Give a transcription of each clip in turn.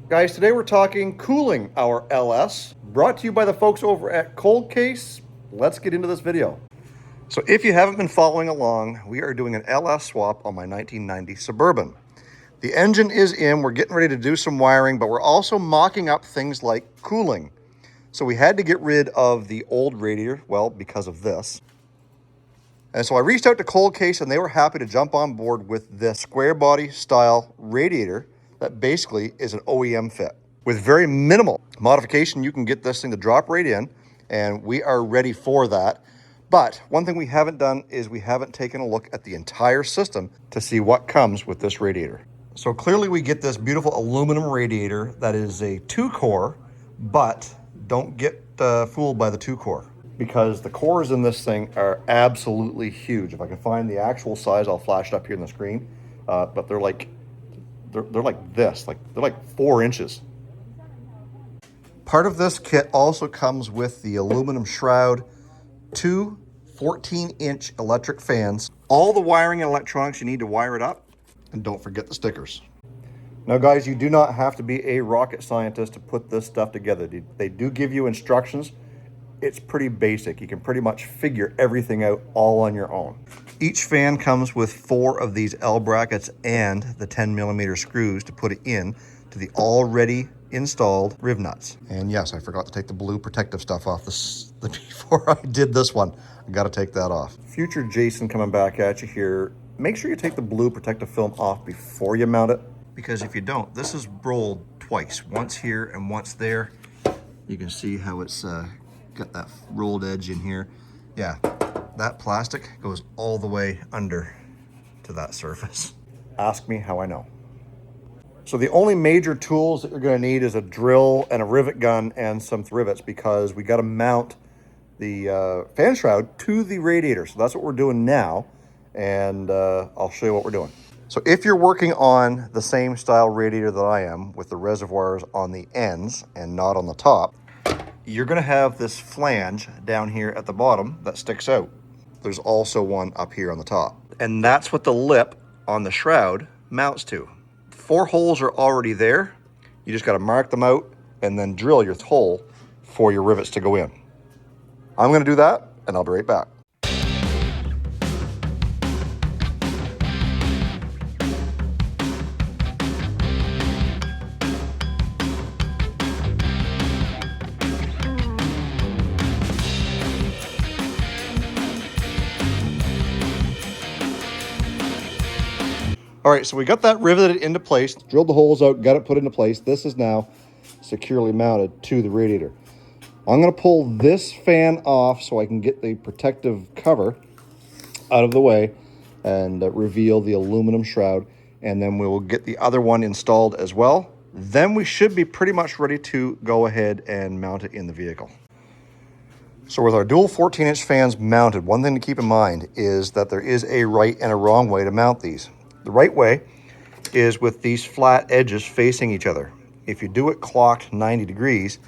Guys, today we're talking cooling our LS, brought to you by the folks over at Cold Case. Let's get into this video. So if you haven't been following along, we are doing an LS swap on my 1990 Suburban. The engine is in, we're getting ready to do some wiring, but we're also mocking up things like cooling. So we had to get rid of the old radiator, well, because of this. And so I reached out to Cold Case and they were happy to jump on board with this Squarebody style radiator that basically is an OEM fit. With very minimal modification, you can get this thing to drop right in, and we are ready for that. But one thing we haven't done is we haven't taken a look at the entire system to see what comes with this radiator. So clearly we get this beautiful aluminum radiator that is a 2-core, but don't get fooled by the 2-core, because the cores in this thing are absolutely huge. If I can find the actual size, I'll flash it up here on the screen. But they're like this, they're like 4 inches. Part of this kit also comes with the aluminum shroud, 2 14-inch electric fans, all the wiring and electronics you need to wire it up, and don't forget the stickers. Now guys, you do not have to be a rocket scientist to put this stuff together. They do give you instructions. It's pretty basic. You can pretty much figure everything out all on your own. Each fan comes with 4 of these L brackets and the 10mm screws to put it in to the already installed riv nuts. And yes, I forgot to take the blue protective stuff off this before I did this one. I got to take that off. Future Jason coming back at you here. Make sure you take the blue protective film off before you mount it, because if you don't, this is rolled twice, once here and once there. You can see how it's got that rolled edge in here. Yeah, that plastic goes all the way under to that surface. Ask me how I know. So the only major tools that you're going to need is a drill and a rivet gun and some rivets, because we got to mount the fan shroud to the radiator. So that's what we're doing now, and I'll show you what we're doing. So if you're working on the same style radiator that I am, with the reservoirs on the ends and not on the top, you're going to have this flange down here at the bottom that sticks out. There's also one up here on the top. And that's what the lip on the shroud mounts to. 4 holes are already there. You just got to mark them out and then drill your hole for your rivets to go in. I'm going to do that, and I'll be right back. All right, so we got that riveted into place, drilled the holes out, got it put into place. This is now securely mounted to the radiator. I'm going to pull this fan off so I can get the protective cover out of the way and reveal the aluminum shroud, and then we will get the other one installed as well. Then we should be pretty much ready to go ahead and mount it in the vehicle. So with our dual 14-inch fans mounted, one thing to keep in mind is that there is a right and a wrong way to mount these. The right way is with these flat edges facing each other. If you do it clocked 90 degrees,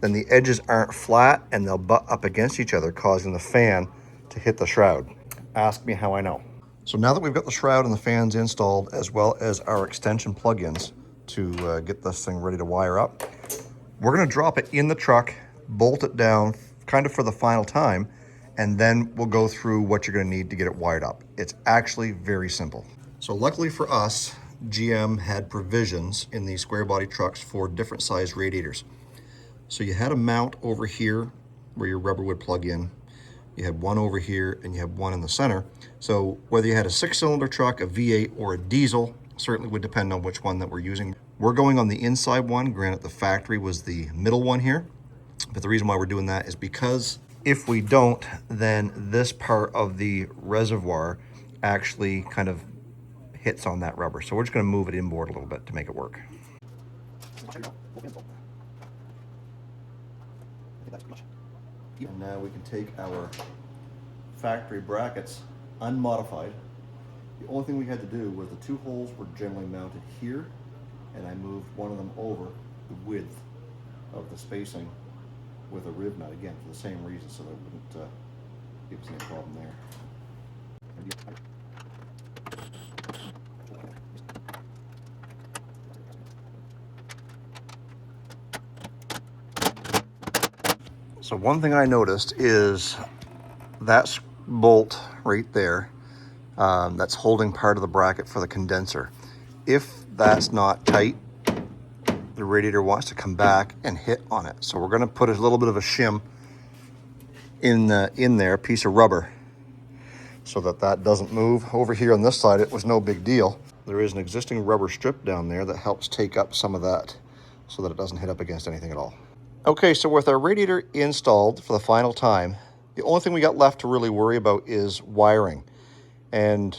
then the edges aren't flat and they'll butt up against each other, causing the fan to hit the shroud. Ask me how I know. So now that we've got the shroud and the fans installed, as well as our extension plugins to get this thing ready to wire up, we're going to drop it in the truck, bolt it down kind of for the final time, and then we'll go through what you're going to need to get it wired up. It's actually very simple. So luckily for us, GM had provisions in these square body trucks for different size radiators. So you had a mount over here where your rubber would plug in. You had one over here and you had one in the center. So whether you had a 6-cylinder truck, a V8, or a diesel, certainly would depend on which one that we're using. We're going on the inside one. Granted, the factory was the middle one here. But the reason why we're doing that is because if we don't, then this part of the reservoir actually kind of hits on that rubber. So we're just going to move it inboard a little bit to make it work. And now we can take our factory brackets unmodified. The only thing we had to do was the 2 holes were generally mounted here, and I moved one of them over the width of the spacing with a rib nut, again for the same reason, so that it wouldn't give us any problem there. So one thing I noticed is that bolt right there, that's holding part of the bracket for the condenser. If that's not tight, the radiator wants to come back and hit on it. So we're going to put a little bit of a shim in there, a piece of rubber, so that doesn't move. Over here on this side, it was no big deal. There is an existing rubber strip down there that helps take up some of that so that it doesn't hit up against anything at all. Okay, so with our radiator installed for the final time, the only thing we got left to really worry about is wiring. And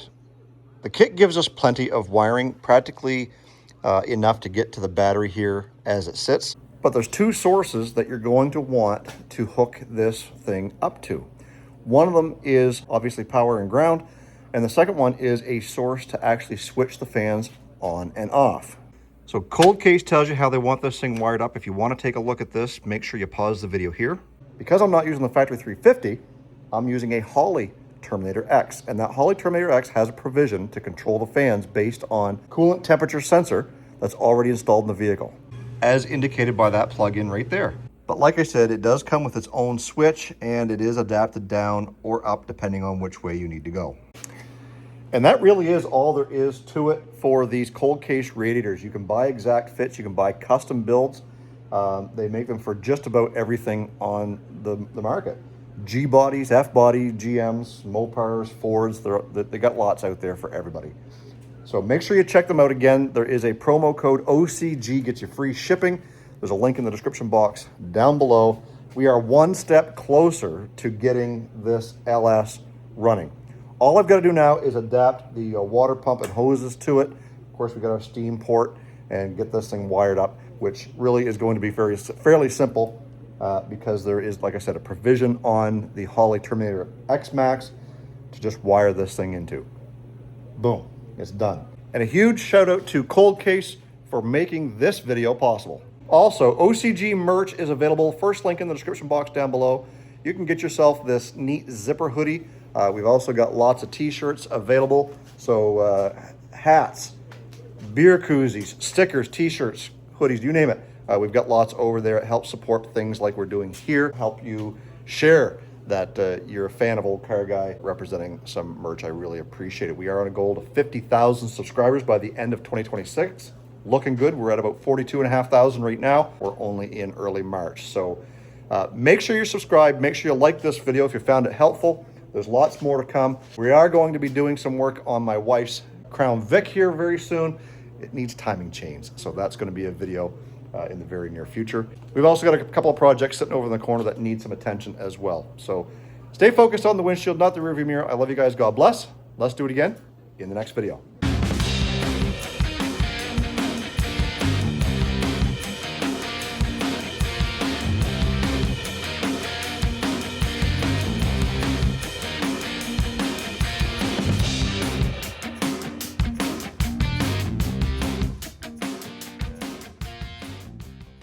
the kit gives us plenty of wiring, practically enough to get to the battery here as it sits. But there's two sources that you're going to want to hook this thing up to. One of them is obviously power and ground, and the second one is a source to actually switch the fans on and off. So Cold Case tells you how they want this thing wired up. If you want to take a look at this, make sure you pause the video here. Because I'm not using the factory 350, I'm using a Holley Terminator X, and that Holley Terminator X has a provision to control the fans based on coolant temperature sensor that's already installed in the vehicle, as indicated by that plug-in right there. But like I said, it does come with its own switch, and it is adapted down or up depending on which way you need to go. And that really is all there is to it for these Cold Case radiators. You can buy exact fits, you can buy custom builds. They make them for just about everything on the market. G-bodies, F-body, GMs, Mopars, Fords, they got lots out there for everybody. So make sure you check them out. Again, there is a promo code OCG, gets you free shipping. There's a link in the description box down below. We are one step closer to getting this LS running. All I've got to do now is adapt the water pump and hoses to it. Of course, we got our steam port and get this thing wired up, which really is going to be fairly simple because there is, like I said, a provision on the Holley Terminator X Max to just wire this thing into. Boom, it's done. And a huge shout out to Cold Case for making this video possible. Also, OCG merch is available. First link in the description box down below. You can get yourself this neat zipper hoodie. We've also got lots of t-shirts available. So hats, beer koozies, stickers, t-shirts, hoodies, you name it. We've got lots over there. It helps support things like we're doing here. Help you share that you're a fan of Old Car Guy representing some merch. I really appreciate it. We are on a goal of 50,000 subscribers by the end of 2026. Looking good. We're at about 42,500 right now. We're only in early March. So make sure you're subscribed. Make sure you like this video if you found it helpful. There's lots more to come. We are going to be doing some work on my wife's Crown Vic here very soon. It needs timing chains, so that's going to be a video in the very near future. We've also got a couple of projects sitting over in the corner that need some attention as well. So stay focused on the windshield, not the rearview mirror. I love you guys. God bless. Let's do it again in the next video.